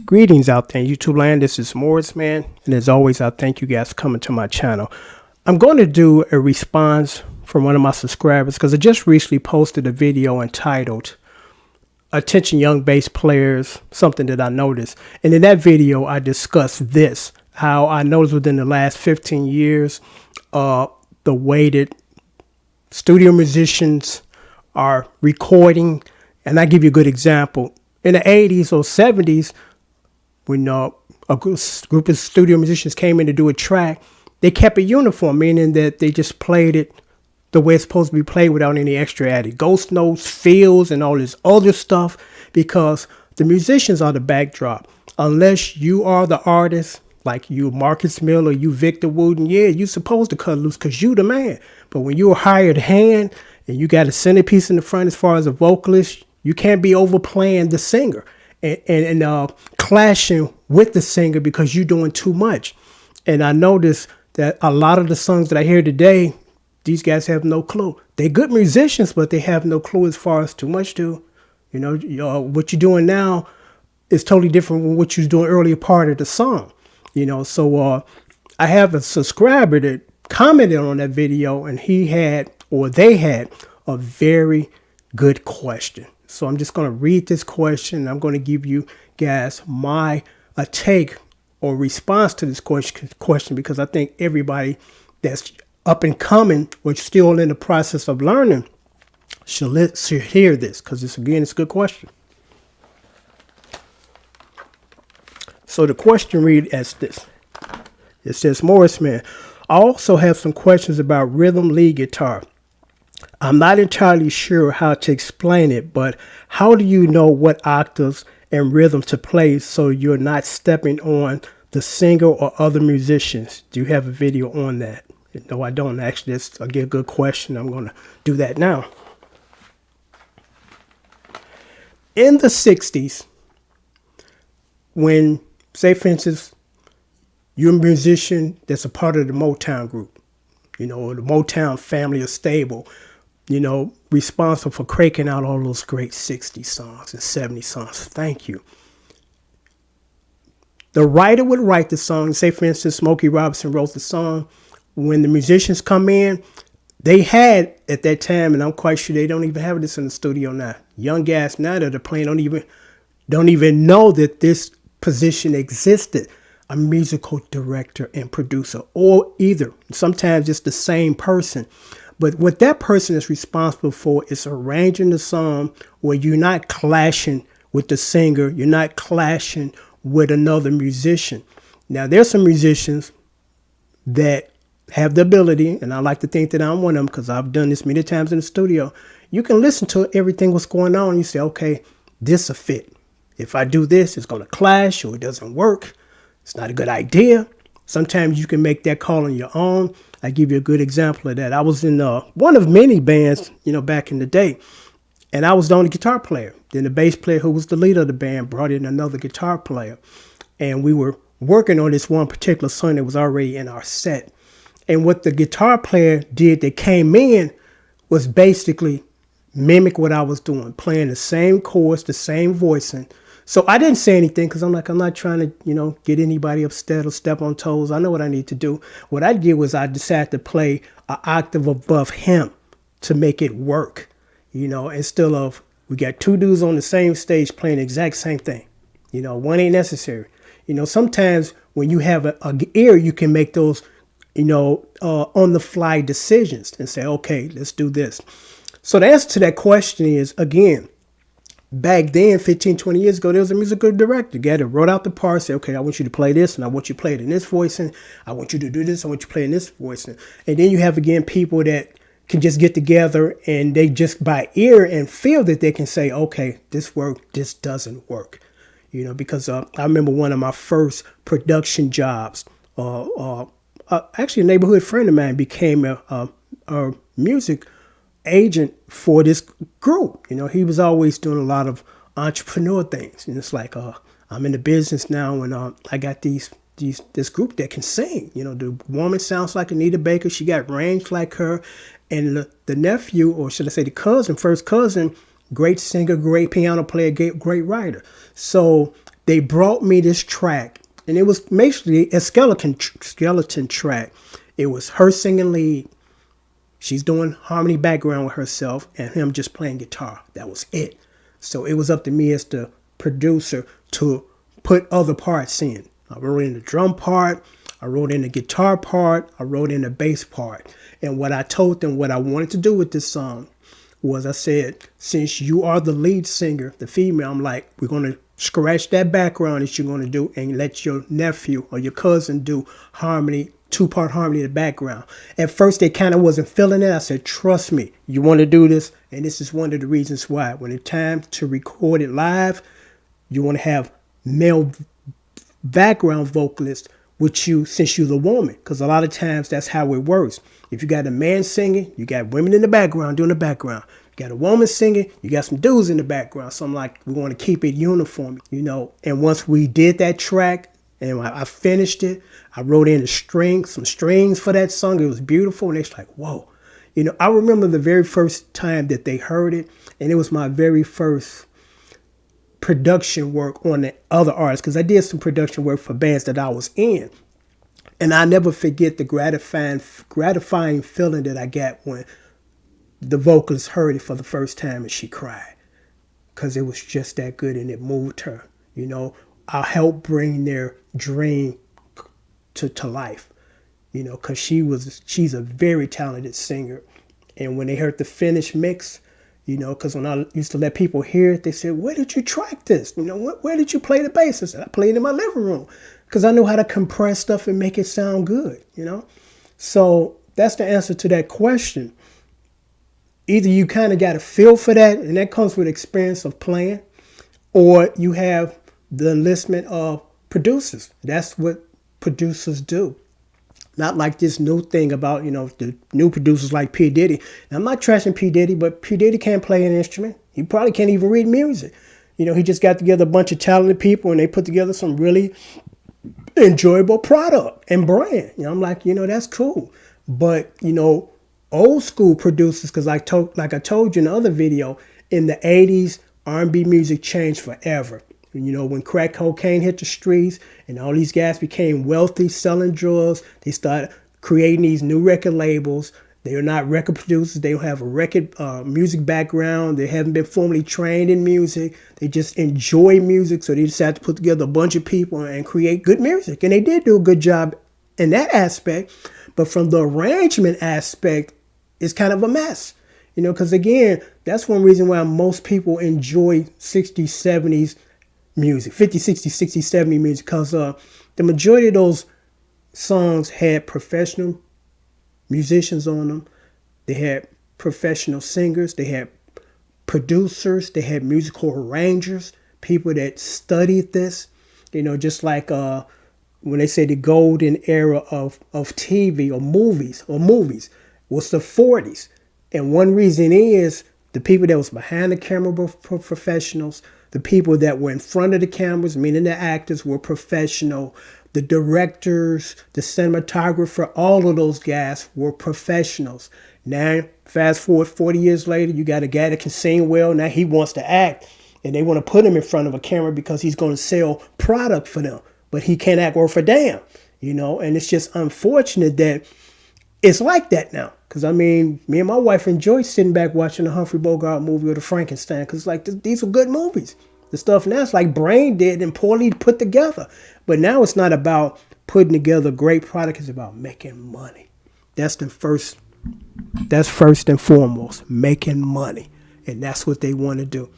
Greetings out there in YouTube land. This is Morris, man. And as always, I thank you guys for coming to my channel. I'm going to do a response from one of my subscribers because I just recently posted a video entitled Attention Young Bass Players, something that I noticed. And in that video, I discussed this, how I noticed within the last 15 years, the way that studio musicians are recording. And I give you a good example. In the 80s or 70s, when a group of studio musicians came in to do a track, they kept it uniform, meaning that they just played it the way it's supposed to be played without any extra added ghost notes, fills, and all this other stuff, because the musicians are the backdrop. Unless you are the artist, like you Marcus Miller, you Victor Wooten, yeah, you're supposed to cut loose because you the man. But when you're a hired hand and you got a centerpiece in the front as far as a vocalist, you can't be overplaying the singer and clashing with the singer because you're doing too much. And I noticed that a lot of the songs that I hear today, these guys have no clue. They're good musicians, but they have no clue as far as too much to. What you're doing now is totally different from what you was doing earlier part of the song. So I have a subscriber that commented on that video, and they had a very good question. So I'm just going to read this question. I'm going to give you guys my take or response to this question because I think everybody that's up and coming or still in the process of learning should hear this because it's a good question. So the question reads as this. It says, Morris, man, I also have some questions about rhythm lead guitar. I'm not entirely sure how to explain it, but how do you know what octaves and rhythm to play so you're not stepping on the singer or other musicians? Do you have a video on that? No, I don't. Actually, that's a good question. I'm going to do that now. In the 60s, when, say, for instance, you're a musician that's a part of the Motown group, or the Motown family or stable, responsible for cranking out all those great 60s songs and 70s songs. Thank you. The writer would write the song. Say, for instance, Smokey Robinson wrote the song. When the musicians come in, they had at that time, and I'm quite sure they don't even have this in the studio now. Young guys now that are playing don't even know that this position existed. A musical director and producer, or either. Sometimes it's the same person. But what that person is responsible for is arranging the song where you're not clashing with the singer. You're not clashing with another musician. Now, there's some musicians that have the ability, and I like to think that I'm one of them because I've done this many times in the studio. You can listen to everything what's going on. And you say, okay, this will fit. If I do this, it's going to clash or it doesn't work. It's not a good idea. Sometimes you can make that call on your own. I give you a good example of that. I was in one of many bands, back in the day, and I was the only guitar player. Then the bass player, who was the leader of the band, brought in another guitar player, and we were working on this one particular song that was already in our set. And what the guitar player did that came in was basically mimic what I was doing, playing the same chords, the same voicing. So I didn't say anything because I'm not trying to, get anybody upset or step on toes. I know what I need to do. What I did was I decided to play an octave above him to make it work, instead of we got two dudes on the same stage playing the exact same thing. One ain't necessary. Sometimes when you have an ear, you can make those, on the fly decisions and say, okay, let's do this. So the answer to that question is, again, back then, 15, 20 years ago, there was a musical director. Guy that wrote out the parts, say, okay, I want you to play this, and I want you to play it in this voicing. I want you to do this, I want you to play in this voicing. And then you have, again, people that can just get together and they just by ear and feel that they can say, okay, this works, this doesn't work. Because I remember one of my first production jobs, actually a neighborhood friend of mine became a music agent for this group. He was always doing a lot of entrepreneur things, and it's like I'm in the business now, and I got this group that can sing. The woman sounds like Anita Baker. She got range like her, and the nephew, or should I say the first cousin, great singer, great piano player, great writer. So they brought me this track, and it was basically a skeleton track. It was her singing lead. She's doing harmony background with herself and him just playing guitar. That was it. So it was up to me as the producer to put other parts in. I wrote in the drum part. I wrote in the guitar part. I wrote in the bass part. And what I told them what I wanted to do with this song was I said, since you are the lead singer, the female, I'm like, we're going to scratch that background that you're going to do and let your nephew or your cousin do harmony, two-part harmony in the background. At first, they kind of wasn't feeling it. I said, trust me, you want to do this? And this is one of the reasons why. When it's time to record it live, you want to have male background vocalists with you since you're the woman. Because a lot of times that's how it works. If you got a man singing, you got women in the background doing the background. You got a woman singing, you got some dudes in the background. So I'm like, we want to keep it uniform, you know. And once we did that track and I finished it, I wrote in some strings for that song. It was beautiful. And it's like, whoa. You know, I remember the very first time that they heard it, and it was my very first production work on the other artists, because I did some production work for bands that I was in. And I never forget the gratifying feeling that I got when the vocalist heard it for the first time and she cried, because it was just that good and it moved her. You know, I helped bring their dream to life, you know, because she's a very talented singer. And when they heard the finished mix, you know, because when I used to let people hear it, they said, where did you track this? You know, where did you play the bass? I said, I played it in my living room, because I know how to compress stuff and make it sound good, you know. So that's the answer to that question. Either you kind of got a feel for that, and that comes with experience of playing, or you have the enlistment of producers. That's what producers do. Not like this new thing about, you know, the new producers like P. Diddy. Now, I'm not trashing P. Diddy, but P. Diddy can't play an instrument. He probably can't even read music. You know, he just got together a bunch of talented people and they put together some really enjoyable product and brand. You know, I'm like, you know, that's cool. But, you know, old school producers, because like I told you in the other video, in the 80s, R&B music changed forever. You know, when crack cocaine hit the streets and all these guys became wealthy selling drugs, they started creating these new record labels. They are not record producers. They don't have a record music background. They haven't been formally trained in music. They just enjoy music. So they decided to put together a bunch of people and create good music. And they did do a good job in that aspect. But from the arrangement aspect, it's kind of a mess. You know, because again, that's one reason why most people enjoy 60s, 70s music, 50, 60, 60, 70 music, because the majority of those songs had professional musicians on them. They had professional singers. They had producers. They had musical arrangers, people that studied this. You know, just like when they say the golden era of TV or movies was the 40s. And one reason is the people that was behind the camera were professionals. The people that were in front of the cameras, meaning the actors, were professional. The directors, the cinematographer, all of those guys were professionals. Now, fast forward 40 years later, you got a guy that can sing well. Now he wants to act, and they want to put him in front of a camera because he's going to sell product for them. But he can't act worth a damn, you know. And it's just unfortunate that it's like that now. Because, I mean, me and my wife enjoy sitting back watching the Humphrey Bogart movie or the Frankenstein, because, like, these are good movies. The stuff now is like brain dead and poorly put together. But now it's not about putting together a great product. It's about making money. That's first and foremost, making money. And that's what they want to do.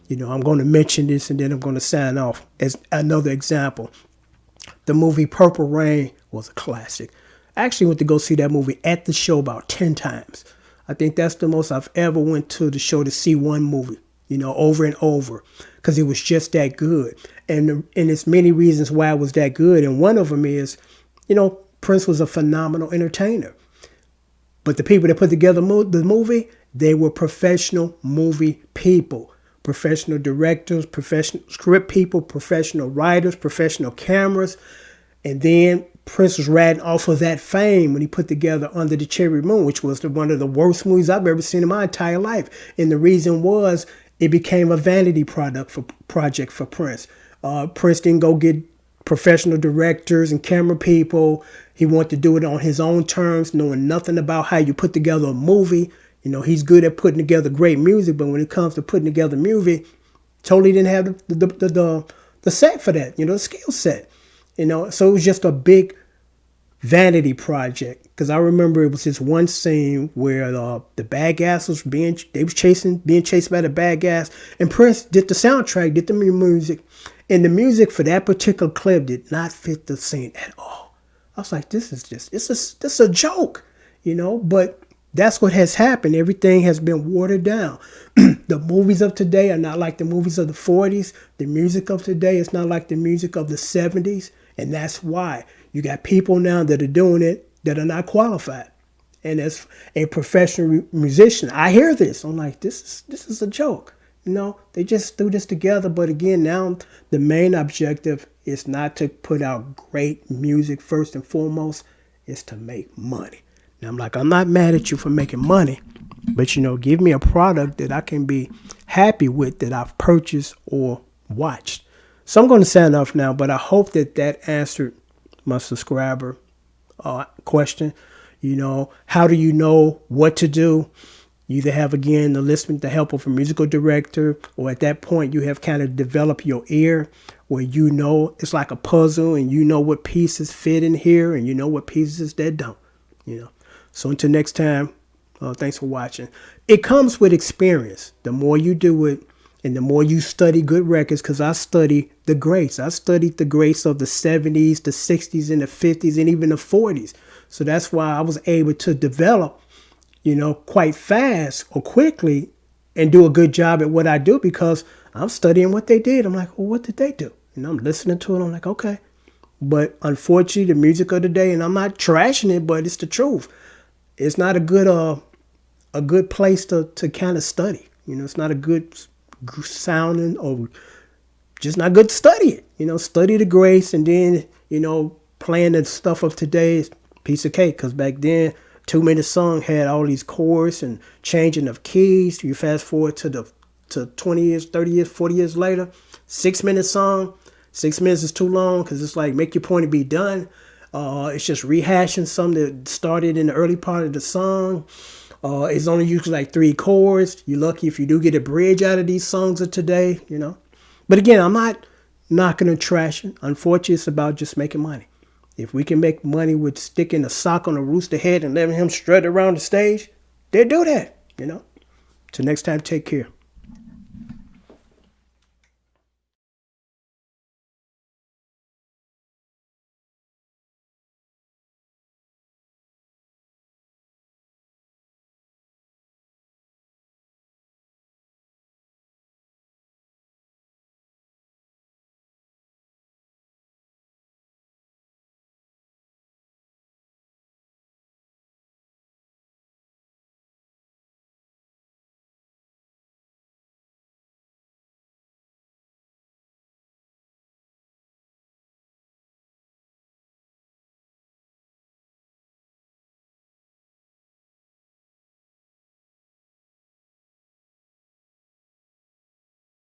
You know, I'm going to mention this and then I'm going to sign off as another example. The movie Purple Rain was a classic. I actually went to go see that movie at the show about 10 times. I think that's the most I've ever went to the show to see one movie, you know, over and over, because it was just that good. And there's many reasons why it was that good. And one of them is, you know, Prince was a phenomenal entertainer. But the people that put together the movie, they were professional movie people, professional directors, professional script people, professional writers, professional cameras. And then Prince was riding off of that fame when he put together Under the Cherry Moon, which was one of the worst movies I've ever seen in my entire life. And the reason was it became a vanity project for Prince. Prince didn't go get professional directors and camera people. He wanted to do it on his own terms, knowing nothing about how you put together a movie. You know, he's good at putting together great music, but when it comes to putting together music, totally didn't have the set for that, you know, the skill set. You know, so it was just a big vanity project. Because I remember it was this one scene where the bad guys was being chased by the bad guys, and Prince did the soundtrack, did the music, and the music for that particular clip did not fit the scene at all. I was like, this is a joke, you know. But that's what has happened. Everything has been watered down. The movies of today are not like the movies of the 40s. The music of today is not like the music of the 70s, and that's why you got people now that are doing it that are not qualified. And as a professional musician, I hear this. I'm like, this is a joke. You know, they just threw this together. But again, now the main objective is not to put out great music first and foremost. It's to make money. Now, I'm like, I'm not mad at you for making money. But, you know, give me a product that I can be happy with, that I've purchased or watched. So I'm going to sign off now. But I hope that answered my subscriber question. You know, how do you know what to do? You either have, again, the help of a musical director, or at that point you have kind of developed your ear where you know it's like a puzzle, and you know what pieces fit in here and you know what pieces that don't, you know. So until next time, thanks for watching. It comes with experience. The more you do it and the more you study good records, because I study the greats. I studied the greats of the 70s, the 60s, and the 50s, and even the 40s. So that's why I was able to develop, you know, quite fast or quickly and do a good job at what I do, because I'm studying what they did. I'm like, well, what did they do? And I'm listening to it. I'm like, okay. But unfortunately, the music of the day, and I'm not trashing it, but it's the truth. It's not a good place to kind of study. You know, it's not a good sounding, or just not good to study it. You know, study the greats, and then, you know, playing the stuff of today is piece of cake. Because back then, 2-minute song had all these chords and changing of keys. You fast forward to 20 years, 30 years, 40 years later, 6-minute song. 6 minutes is too long, because it's like, make your point and be done. It's just rehashing something that started in the early part of the song. It's only usually like 3 chords. You're lucky if you do get a bridge out of these songs of today, you know. But again, I'm not knocking or trashing. Unfortunately, it's about just making money. If we can make money with sticking a sock on a rooster head and letting him strut around the stage, they'll do that, you know. Till next time, take care.